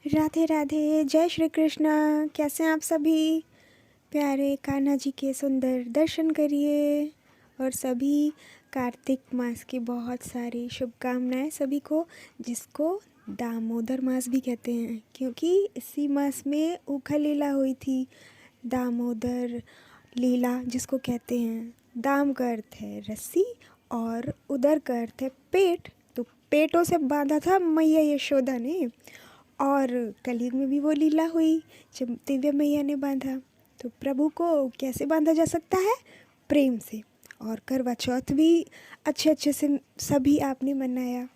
राधे राधे, जय श्री कृष्णा। कैसे हैं आप सभी? प्यारे कान्हा जी के सुंदर दर्शन करिए। और सभी कार्तिक मास की बहुत सारी शुभकामनाएं सभी को, जिसको दामोदर मास भी कहते हैं, क्योंकि इसी मास में उखा लीला हुई थी। दामोदर लीला जिसको कहते हैं, दाम का अर्थ है रस्सी और उदर का अर्थ है पेट। तो पेटों से बांधा था मैया यशोदा ने, और कलयुग में भी वो लीला हुई जब दिव्य मैया ने बांधा। तो प्रभु को कैसे बांधा जा सकता है? प्रेम से। और करवा चौथ भी अच्छे अच्छे से सभी आपने मनाया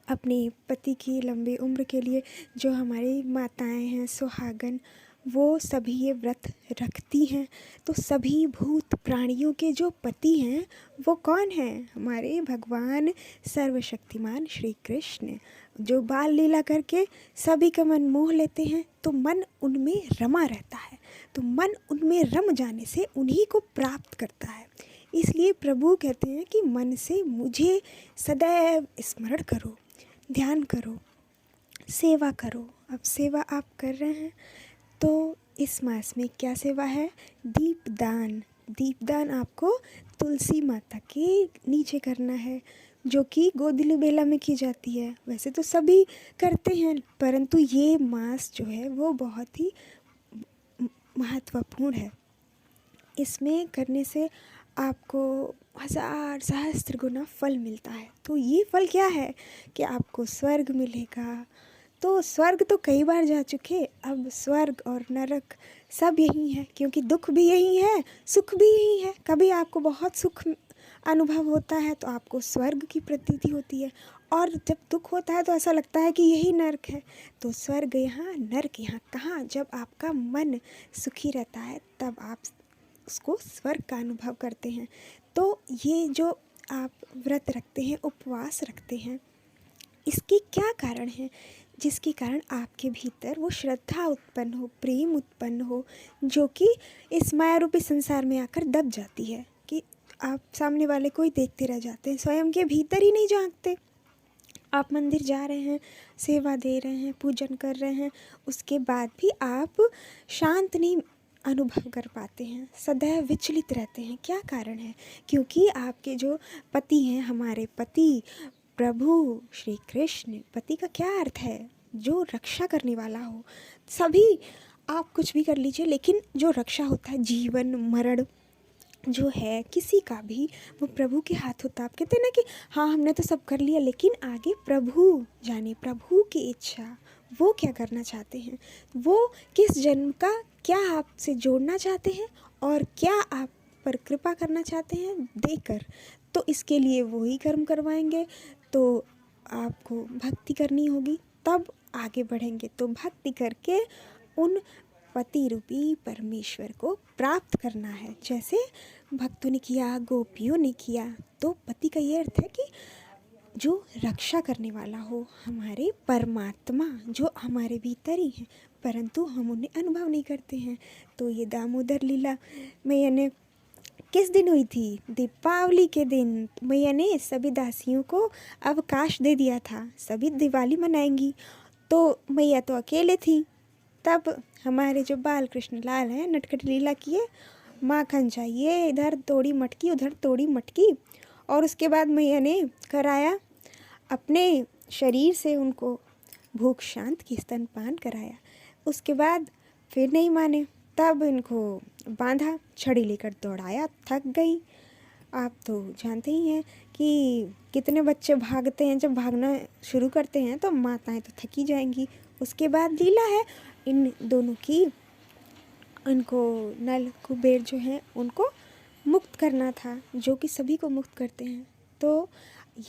अपने पति की लंबी उम्र के लिए। जो हमारी माताएं हैं सुहागन, वो सभी ये व्रत रखती हैं। तो सभी भूत प्राणियों के जो पति हैं वो कौन हैं? हमारे भगवान सर्वशक्तिमान श्री कृष्ण, जो बाल लीला करके सभी का मन मोह लेते हैं। तो मन उनमें रमा रहता है, तो मन उनमें रम जाने से उन्हीं को प्राप्त करता है। इसलिए प्रभु कहते हैं कि मन से मुझे सदैव स्मरण करो, ध्यान करो, सेवा करो। अब सेवा आप कर रहे हैं तो इस मास में क्या सेवा है? दीपदान। दीपदान आपको तुलसी माता के नीचे करना है, जो कि गोदिली बेला में की जाती है। वैसे तो सभी करते हैं, परंतु ये मास जो है वो बहुत ही महत्वपूर्ण है। इसमें करने से आपको हज़ार सहस्त्र गुना फल मिलता है। तो ये फल क्या है कि आपको स्वर्ग मिलेगा। तो स्वर्ग तो कई बार जा चुके, अब स्वर्ग और नरक सब यही है, क्योंकि दुख भी यही है, सुख भी यही है। कभी आपको बहुत सुख अनुभव होता है तो आपको स्वर्ग की प्रतीति होती है, और जब दुख होता है तो ऐसा लगता है कि यही नरक है। तो स्वर्ग यहाँ, नरक यहाँ कहाँ? जब आपका मन सुखी रहता है तब आप उसको स्वर्ग का अनुभव करते हैं। तो ये जो आप व्रत रखते हैं, उपवास रखते हैं, इसके क्या कारण है? जिसके कारण आपके भीतर वो श्रद्धा उत्पन्न हो, प्रेम उत्पन्न हो, जो कि इस माया रूपी संसार में आकर दब जाती है कि आप सामने वाले को ही देखते रह जाते हैं, स्वयं के भीतर ही नहीं झांकते। आप मंदिर जा रहे हैं, सेवा दे रहे हैं, पूजन कर रहे हैं, उसके बाद भी आप शांत नहीं अनुभव कर पाते हैं, सदैव विचलित रहते हैं। क्या कारण है? क्योंकि आपके जो पति हैं, हमारे पति प्रभु श्री कृष्ण, पति का क्या अर्थ है? जो रक्षा करने वाला हो। सभी आप कुछ भी कर लीजिए, लेकिन जो रक्षा होता है, जीवन मरण जो है किसी का भी, वो प्रभु के हाथ होता है। आप कहते हैं ना कि हाँ हमने तो सब कर लिया, लेकिन आगे प्रभु जाने, प्रभु की इच्छा, वो क्या करना चाहते हैं, वो किस जन्म का क्या आपसे जोड़ना चाहते हैं और क्या आप पर कृपा करना चाहते हैं देकर। तो इसके लिए वो ही कर्म करवाएंगे। तो आपको भक्ति करनी होगी, तब आगे बढ़ेंगे। तो भक्ति करके उन पति रूपी परमेश्वर को प्राप्त करना है, जैसे भक्तों ने किया, गोपियों ने किया। तो पति का ये अर्थ है कि जो रक्षा करने वाला हो, हमारे परमात्मा जो हमारे भीतर ही हैं, परंतु हम उन्हें अनुभव नहीं करते हैं। तो ये दामोदर लीला मैया ने किस दिन हुई थी? दीपावली के दिन मैया ने सभी दासियों को अवकाश दे दिया था, सभी दिवाली मनाएंगी। तो मैया तो अकेले थी। तब हमारे जो बाल कृष्ण लाल हैं, नटखट लीला किए, माखन चाहिए, इधर तोड़ी मटकी उधर तोड़ी मटकी। और उसके बाद मैया ने कराया अपने शरीर से, उनको भूख शांत की स्तनपान कराया। उसके बाद फिर नहीं माने, तब इनको बांधा, छड़ी लेकर दौड़ाया, थक गई। आप तो जानते ही हैं कि कितने बच्चे भागते हैं, जब भागना शुरू करते हैं तो माताएं तो थकी जाएंगी। उसके बाद लीला है इन दोनों की, इनको नल कुबेर जो हैं उनको मुक्त करना था, जो कि सभी को मुक्त करते हैं। तो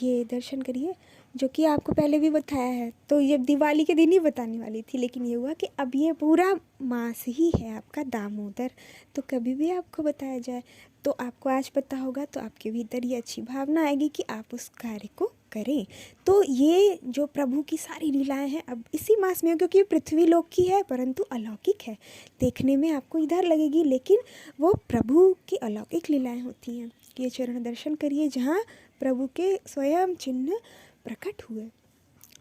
ये दर्शन करिए, जो कि आपको पहले भी बताया है। तो ये दिवाली के दिन ही बताने वाली थी, लेकिन ये हुआ कि अब ये पूरा मास ही है आपका दामोदर, तो कभी भी आपको बताया जाए तो आपको आज पता होगा, तो आपके भीतर ये अच्छी भावना आएगी कि आप उस कार्य को करें। तो ये जो प्रभु की सारी लीलाएं हैं अब इसी मास में, क्योंकि पृथ्वी लोक की है परंतु अलौकिक है। देखने में आपको इधर लगेगी, लेकिन वो प्रभु की अलौकिक लीलाएं होती हैं। ये चरण दर्शन करिए जहाँ प्रभु के स्वयं चिन्ह प्रकट हुए।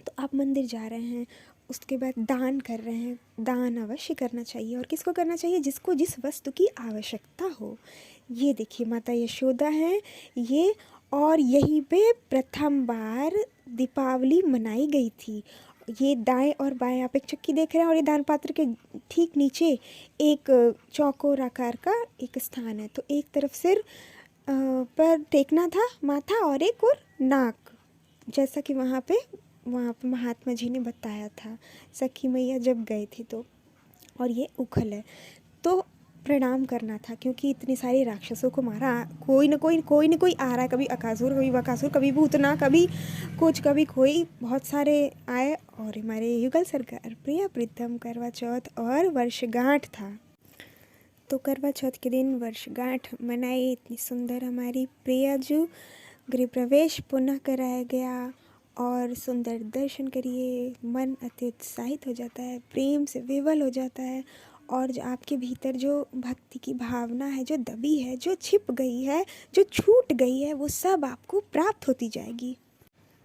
तो आप मंदिर जा रहे हैं, उसके बाद दान कर रहे हैं, दान अवश्य करना चाहिए। और किसको करना चाहिए? जिसको जिस वस्तु की आवश्यकता हो। ये देखिए माता यशोदा हैं ये, और यहीं पे प्रथम बार दीपावली मनाई गई थी। ये दाएं और बाएं आप एक चक्की देख रहे हैं, और ये दान पात्र के ठीक नीचे एक चौकोर आकार का एक स्थान है। तो एक तरफ सिर पर टेकना था माथा, और एक और नाक, जैसा कि वहाँ पे महात्मा जी ने बताया था, सखी मैया जब गए थे तो। और ये उखल है, तो प्रणाम करना था, क्योंकि इतने सारे राक्षसों को मारा। कोई ना कोई आ रहा है, कभी अकासुर, कभी बकासुर, कभी भूतना, कभी कुछ, कभी कोई, बहुत सारे आए। और हमारे युगल सरकार प्रिय प्रीतम करवा चौथ और वर्षगांठ था। तो करवा चौथ के दिन वर्षगांठ मनाई, इतनी सुंदर हमारी प्रियाजू गृह प्रवेश पुनः कराया गया। और सुंदर दर्शन करिए, मन अति उत्साहित हो जाता है, प्रेम से विवल हो जाता है। और जो आपके भीतर जो भक्ति की भावना है, जो दबी है, जो छिप गई है, जो छूट गई है, वो सब आपको प्राप्त होती जाएगी।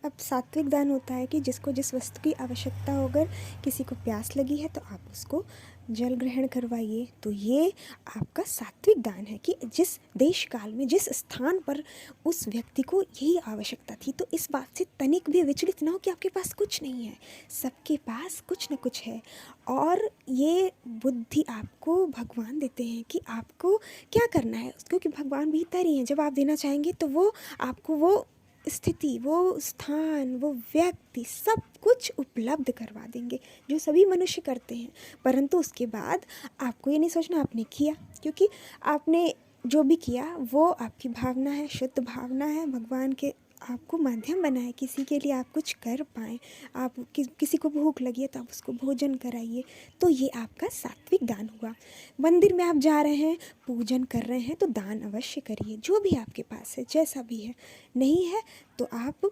अब सात्विक दान होता है कि जिसको जिस वस्तु की आवश्यकता हो, अगर किसी को प्यास लगी है तो आप उसको जल ग्रहण करवाइए। तो ये आपका सात्विक दान है कि जिस देश काल में, जिस स्थान पर उस व्यक्ति को यही आवश्यकता थी, तो इस बात से तनिक भी विचलित ना हो कि आपके पास कुछ नहीं है। सबके पास कुछ न कुछ है। और ये बुद्धि आपको भगवान देते हैं कि आपको क्या करना है, क्योंकि भगवान भीतर ही हैं। जब आप देना चाहेंगे तो वो आपको वो स्थिति, वो स्थान, वो व्यक्ति सब कुछ उपलब्ध करवा देंगे, जो सभी मनुष्य करते हैं। परंतु उसके बाद आपको ये नहीं सोचना आपने किया, क्योंकि आपने जो भी किया वो आपकी भावना है, शुद्ध भावना है। भगवान के आपको माध्यम बनाए, किसी के लिए आप कुछ कर पाएँ। आप किसी को भूख लगी है तो आप उसको भोजन कराइए। तो ये आपका सात्विक दान हुआ। मंदिर में आप जा रहे हैं, पूजन कर रहे हैं, तो दान अवश्य करिए, जो भी आपके पास है, जैसा भी है। नहीं है तो आप,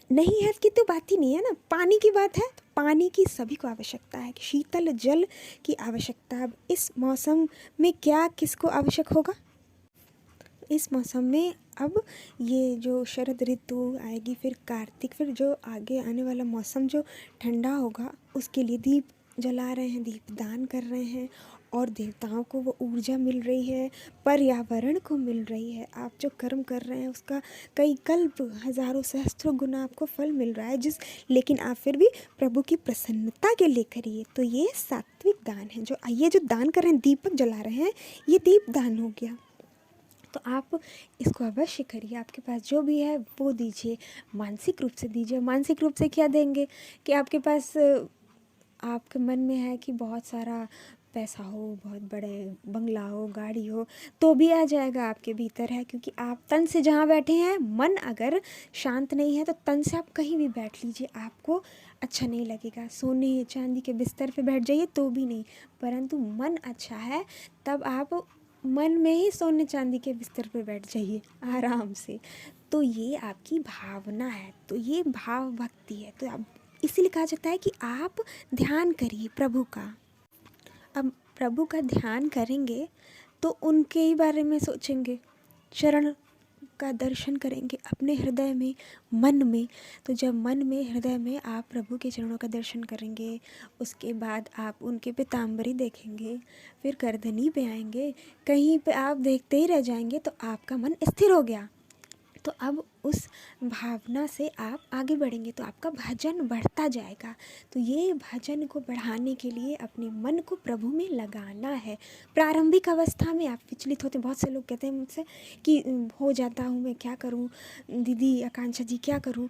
नहीं है कि तो बात ही नहीं है ना। पानी की बात है तो पानी की सभी को आवश्यकता है, शीतल जल की आवश्यकता। अब इस मौसम में क्या किसको आवश्यक होगा? इस मौसम में अब ये जो शरद ऋतु आएगी, फिर कार्तिक, फिर जो आगे आने वाला मौसम जो ठंडा होगा, उसके लिए दीप जला रहे हैं, दीप दान कर रहे हैं। और देवताओं को वो ऊर्जा मिल रही है, पर्यावरण को मिल रही है। आप जो कर्म कर रहे हैं उसका कई कल्प, हजारों सहस्त्रों गुना आपको फल मिल रहा है। लेकिन आप फिर भी प्रभु की प्रसन्नता के लिए करिए। तो ये सात्विक दान है। ये जो दान कर रहे हैं, दीपक जला रहे हैं, ये दीप दान हो गया। तो आप इसको अवश्य करिए। आपके पास जो भी है वो दीजिए, मानसिक रूप से दीजिए। मानसिक रूप से क्या देंगे कि आपके पास, आपके मन में है कि बहुत सारा पैसा हो, बहुत बड़े बंगला हो, गाड़ी हो, तो भी आ जाएगा, आपके भीतर है। क्योंकि आप तन से जहाँ बैठे हैं, मन अगर शांत नहीं है तो तन से आप कहीं भी बैठ लीजिए, आपको अच्छा नहीं लगेगा। सोने चांदी के बिस्तर पे बैठ जाइए तो भी नहीं, परंतु मन अच्छा है तब आप मन में ही सोने चांदी के बिस्तर पर बैठ जाइए आराम से। तो ये आपकी भावना है, तो ये भाव भक्ति है। तो आप, इसीलिए कहा जाता है कि आप ध्यान करिए प्रभु का। अब प्रभु का ध्यान करेंगे तो उनके ही बारे में सोचेंगे, चरण का दर्शन करेंगे अपने हृदय में, मन में। तो जब मन में, हृदय में आप प्रभु के चरणों का दर्शन करेंगे, उसके बाद आप उनके पीताम्बरी देखेंगे, फिर करधनी पे आएंगे, कहीं पे आप देखते ही रह जाएंगे, तो आपका मन स्थिर हो गया। तो अब उस भावना से आप आगे बढ़ेंगे तो आपका भजन बढ़ता जाएगा। तो ये भजन को बढ़ाने के लिए अपने मन को प्रभु में लगाना है। प्रारंभिक अवस्था में आप विचलित होते हैं। बहुत से लोग कहते हैं मुझसे कि हो जाता हूँ मैं, क्या करूँ दीदी, आकांक्षा जी क्या करूँ?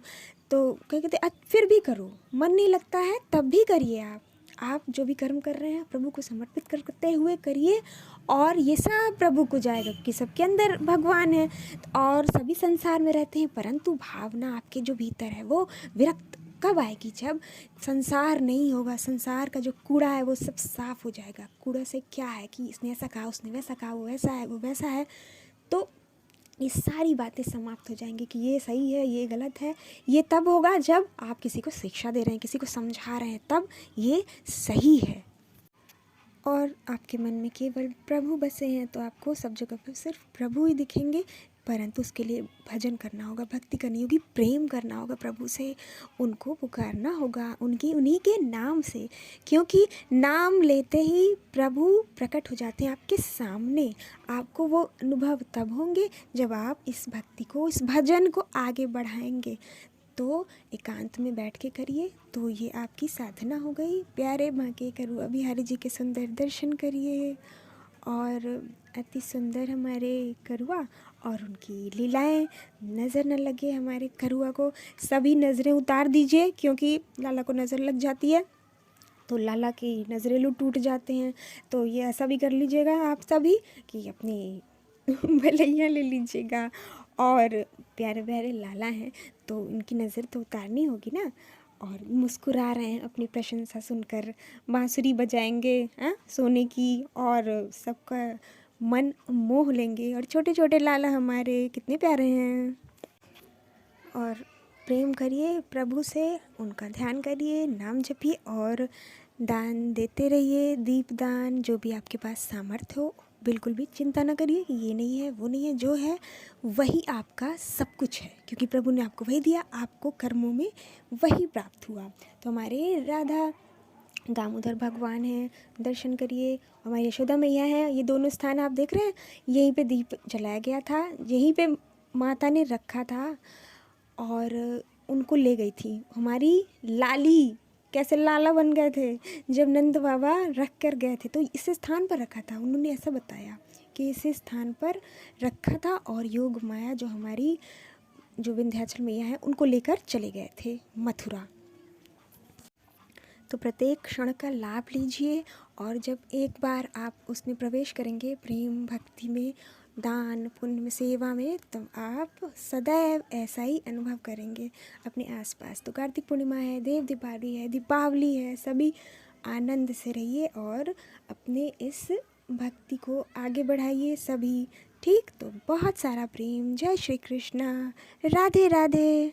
तो कहते फिर भी करो, मन नहीं लगता है तब भी करिए। आप जो भी कर्म कर रहे हैं प्रभु को समर्पित करते हुए करिए, और ये सब प्रभु को जाएगा कि सबके अंदर भगवान है और सभी संसार में रहते हैं। परंतु भावना आपके जो भीतर है वो विरक्त कब आएगी? जब संसार नहीं होगा, संसार का जो कूड़ा है वो सब साफ हो जाएगा। कूड़ा से क्या है कि इसने ऐसा कहा, उसने वैसा कहा, वो वैसा है, वो वैसा है, तो ये सारी बातें समाप्त हो जाएंगी कि ये सही है, ये गलत है। ये तब होगा जब आप किसी को शिक्षा दे रहे हैं, किसी को समझा रहे हैं, तब ये सही है। और आपके मन में केवल प्रभु बसे हैं तो आपको सब जगह पर सिर्फ प्रभु ही दिखेंगे। परंतु उसके लिए भजन करना होगा, भक्ति करनी होगी, प्रेम करना होगा प्रभु से, उनको पुकारना होगा उन्हीं के नाम से, क्योंकि नाम लेते ही प्रभु प्रकट हो जाते हैं आपके सामने। आपको वो अनुभव तब होंगे जब आप इस भक्ति को, इस भजन को आगे बढ़ाएंगे। तो एकांत में बैठ के करिए, तो ये आपकी साधना हो गई। प्यारे माँ के करुआ बिहारी जी के सुंदर दर्शन करिए, और अति सुंदर हमारे करुआ और उनकी लीलाएं नज़र न लगे हमारे करुआ को। सभी नज़रें उतार दीजिए, क्योंकि लाला को नज़र लग जाती है तो लाला की नज़रें टूट जाते हैं। तो ये ऐसा भी कर लीजिएगा आप सभी कि अपनी भलैया ले लीजिएगा, और प्यारे प्यारे लाला हैं तो उनकी नज़र तो उतारनी होगी ना। और मुस्कुरा रहे हैं अपनी प्रशंसा सुनकर, बांसुरी बजाएंगे सोने की, और सबका मन मोह लेंगे। और छोटे छोटे लाला हमारे कितने प्यारे हैं। और प्रेम करिए प्रभु से, उनका ध्यान करिए, नाम जपिए, और दान देते रहिए, दीपदान, जो भी आपके पास सामर्थ्य हो। बिल्कुल भी चिंता ना करिए कि ये नहीं है वो नहीं है, जो है वही आपका सब कुछ है, क्योंकि प्रभु ने आपको वही दिया, आपको कर्मों में वही प्राप्त हुआ। तो हमारे राधा दामोदर भगवान हैं, दर्शन करिए। हमारी यशोदा मैया है, ये दोनों स्थान आप देख रहे हैं, यहीं पे दीप जलाया गया था, यहीं पे माता ने रखा था और उनको ले गई थी। हमारी लाली कैसे लाला बन गए थे जब नंद बाबा रख कर गए थे, तो इस स्थान पर रखा था। उन्होंने ऐसा बताया कि इस स्थान पर रखा था, और योग माया जो हमारी जो विंध्याचल मैया है उनको लेकर चले गए थे मथुरा। तो प्रत्येक क्षण का लाभ लीजिए, और जब एक बार आप उसमें प्रवेश करेंगे, प्रेम भक्ति में, दान पुण्य में, सेवा में, तो आप सदैव ऐसा ही अनुभव करेंगे अपने आसपास। तो कार्तिक पूर्णिमा है, देव दीपावली है, सभी आनंद से रहिए और अपने इस भक्ति को आगे बढ़ाइए सभी। ठीक, तो बहुत सारा प्रेम। जय श्री कृष्णा, राधे राधे।